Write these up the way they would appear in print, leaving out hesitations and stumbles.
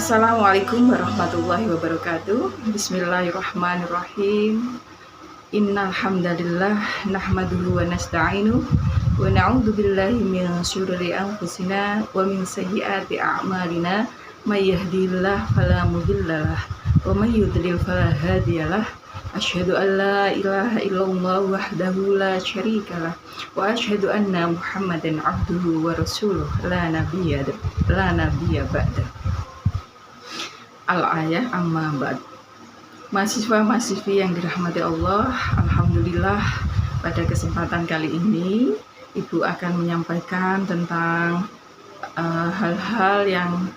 Assalamualaikum warahmatullahi wabarakatuh. Bismillahirrahmanirrahim. Innal hamdalillah nahmaduhu wa nasta'inuhu wa na'udzu billahi min syururi anfusina wa min sayyiati a'malina. May yahdihillahu fala mudhillalah wa may yudlil fala hadiyalah. Asyhadu an la ilaha illallah wahdahu la syarikalah wa asyhadu anna Muhammadan abduhu wa rasuluh la nabiyya ba'da. Al-ayah amma ba'd. Mahasiswa-mahasiswi yang dirahmati Allah, alhamdulillah pada kesempatan kali ini Ibu akan menyampaikan tentang hal-hal yang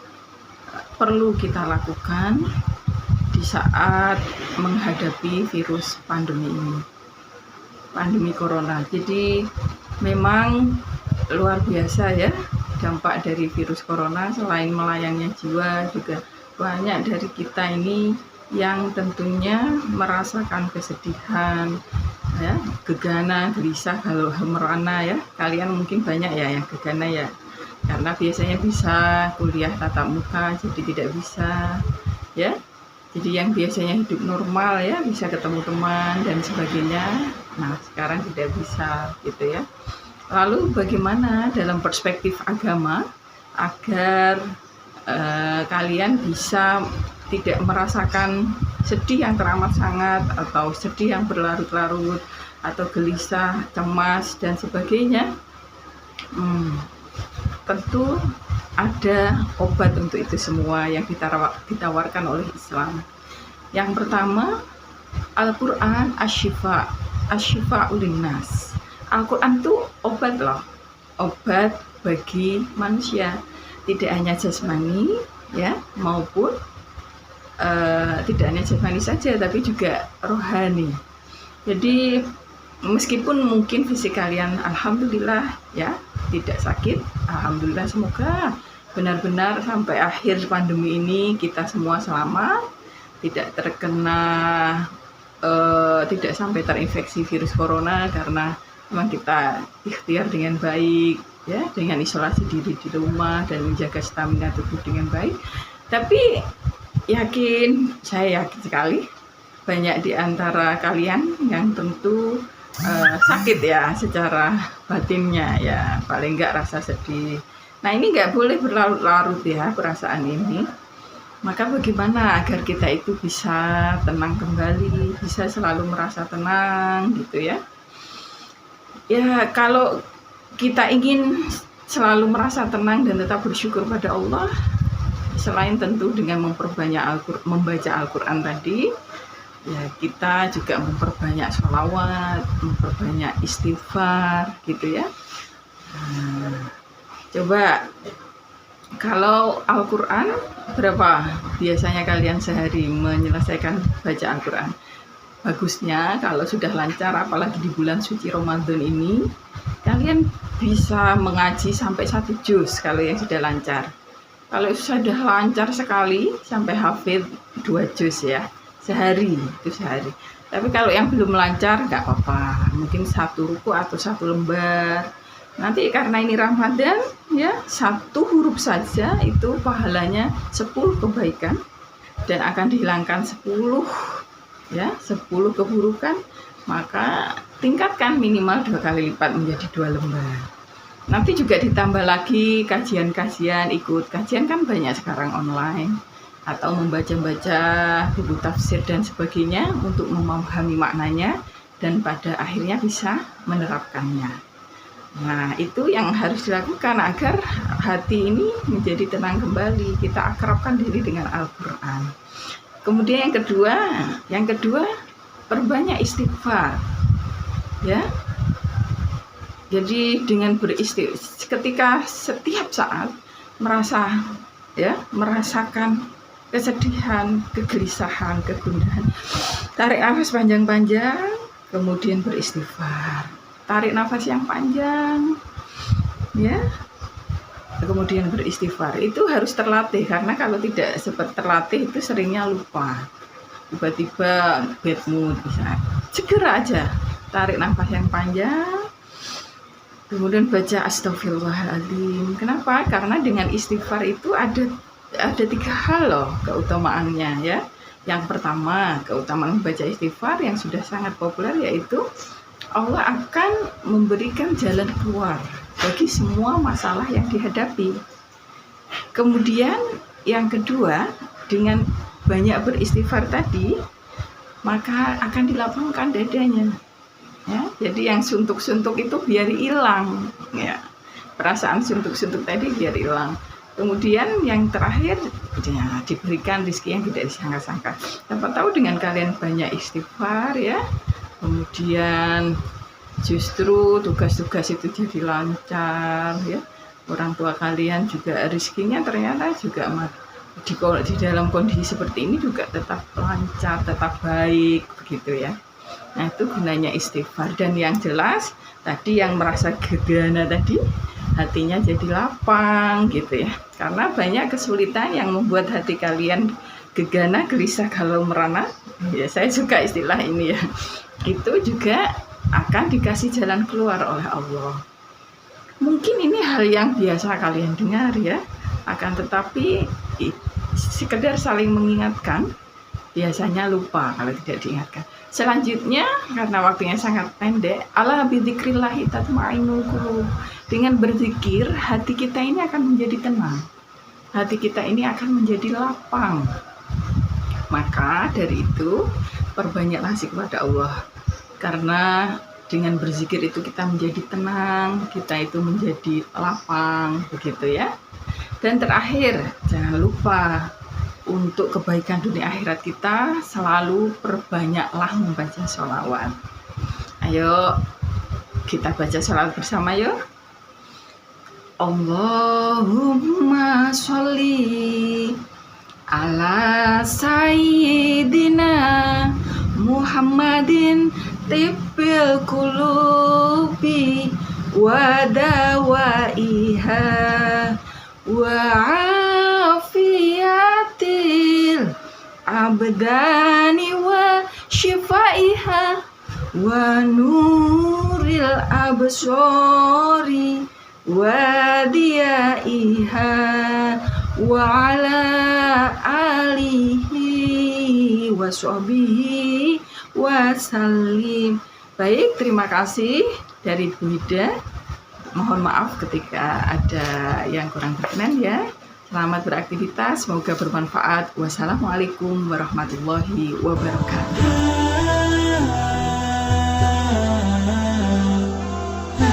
perlu kita lakukan di saat menghadapi virus pandemi ini, pandemi corona. Jadi memang luar biasa ya dampak dari virus corona. Selain melayangnya jiwa, juga banyak dari kita ini yang tentunya merasakan kesedihan, ya, gegana, gelisah, kalau merana ya. Kalian mungkin banyak ya yang gegana ya, karena biasanya bisa kuliah tatap muka jadi tidak bisa ya. Jadi yang biasanya hidup normal ya, bisa ketemu teman dan sebagainya, nah sekarang tidak bisa gitu ya. Lalu bagaimana dalam perspektif agama agar kalian bisa tidak merasakan sedih yang teramat sangat, atau sedih yang berlarut-larut, atau gelisah, cemas dan sebagainya? Tentu ada obat untuk itu semua yang ditawarkan oleh Islam. Yang pertama, Al-Quran Asyifa ulinnas. Al-Quran itu obat loh, obat bagi manusia, tidak hanya jasmani ya, maupun tidak hanya jasmani saja, tapi juga rohani. Jadi meskipun mungkin fisik kalian alhamdulillah ya tidak sakit, alhamdulillah, semoga benar-benar sampai akhir pandemi ini kita semua selamat, tidak terkena tidak sampai terinfeksi virus corona, karena memang kita ikhtiar dengan baik ya, dengan isolasi diri di rumah dan menjaga stamina tubuh dengan baik. Tapi saya yakin sekali banyak di antara kalian yang tentu sakit ya secara batinnya ya, paling enggak rasa sedih. Nah ini enggak boleh berlarut-larut ya perasaan ini. Maka bagaimana agar kita itu bisa tenang kembali, bisa selalu merasa tenang gitu ya. Ya kalau kita ingin selalu merasa tenang dan tetap bersyukur pada Allah, selain tentu dengan membaca Al-Quran tadi, ya kita juga memperbanyak sholawat, memperbanyak istighfar gitu ya. Coba kalau Al-Quran, berapa biasanya kalian sehari menyelesaikan baca Al-Quran? Bagusnya kalau sudah lancar, apalagi di bulan suci Ramadan ini, kalian bisa mengaji sampai 1 juz kalau yang sudah lancar. Kalau sudah lancar sekali sampai hafid 2 juz ya sehari, itu sehari. Tapi kalau yang belum lancar nggak apa-apa, mungkin 1 ruku atau 1 lembar. Nanti karena ini Ramadan ya, 1 huruf saja itu pahalanya 10 kebaikan, dan akan dihilangkan 10 keburukan. Maka tingkatkan minimal 2 kali lipat menjadi 2 lembar. Nanti juga ditambah lagi kajian-kajian, ikut kajian kan banyak sekarang online, atau membaca-baca buku tafsir dan sebagainya untuk memahami maknanya dan pada akhirnya bisa menerapkannya. Nah itu yang harus dilakukan agar hati ini menjadi tenang kembali, kita akrabkan diri dengan Al-Quran. Kemudian yang kedua perbanyak istighfar ya. Jadi dengan ketika setiap saat merasakan kesedihan, kegelisahan, kegundahan, tarik nafas panjang-panjang, kemudian beristighfar. Tarik nafas yang panjang ya, kemudian beristighfar. Itu harus terlatih, karena kalau tidak seperti terlatih itu seringnya lupa, tiba-tiba bad mood bisa. Segera aja tarik nafas yang panjang, kemudian baca astagfirullahaladzim. Kenapa? Karena dengan istighfar itu ada ada 3 hal loh keutamaannya ya. Yang pertama, keutamaan membaca istighfar yang sudah sangat populer, yaitu Allah akan memberikan jalan keluar bagi semua masalah yang dihadapi. Kemudian yang kedua, dengan banyak beristighfar tadi, maka akan dilapangkan dadanya. Ya, jadi yang suntuk-suntuk itu biar hilang, ya. Perasaan suntuk-suntuk tadi biar hilang. Kemudian yang terakhir, ya, diberikan rezeki yang tidak disangka-sangka. Siapa tahu dengan kalian banyak istighfar ya, kemudian justru tugas-tugas itu jadi lancar ya. Orang tua kalian juga rezekinya ternyata juga di dalam kondisi seperti ini juga tetap lancar, tetap baik begitu ya. Nah, itu gunanya istighfar. Dan yang jelas tadi yang merasa gegana tadi, hatinya jadi lapang gitu ya. Karena banyak kesulitan yang membuat hati kalian gegana, gelisah, galau, merana. Ya, saya suka istilah ini ya. Itu juga akan dikasih jalan keluar oleh Allah. Mungkin ini hal yang biasa kalian dengar ya, akan tetapi sekedar saling mengingatkan, biasanya lupa kalau tidak diingatkan. Selanjutnya, karena waktunya sangat pendek, ala bidzikrillahi tatma'innul qulub. Dengan berzikir, hati kita ini akan menjadi tenang. Hati kita ini akan menjadi lapang. Maka dari itu, perbanyaklah zikir kepada Allah. Karena dengan berzikir itu kita menjadi tenang, kita itu menjadi lapang, begitu ya. Dan terakhir, jangan lupa untuk kebaikan dunia akhirat kita, selalu perbanyaklah membaca sholawat. Ayo kita baca sholawat bersama yuk. Allahumma sholli ala sayyidina Muhammadin tibbil qulubi wa dawaiha wa afiyatil abdani wa shifaiha wa nuril absori wa diyaiha wa ala alihi wa sahbihi wa salim. Baik, terima kasih dari Bu Ida. Mohon maaf ketika ada yang kurang berkenan ya. Selamat beraktivitas, semoga bermanfaat. Wassalamualaikum warahmatullahi wabarakatuh.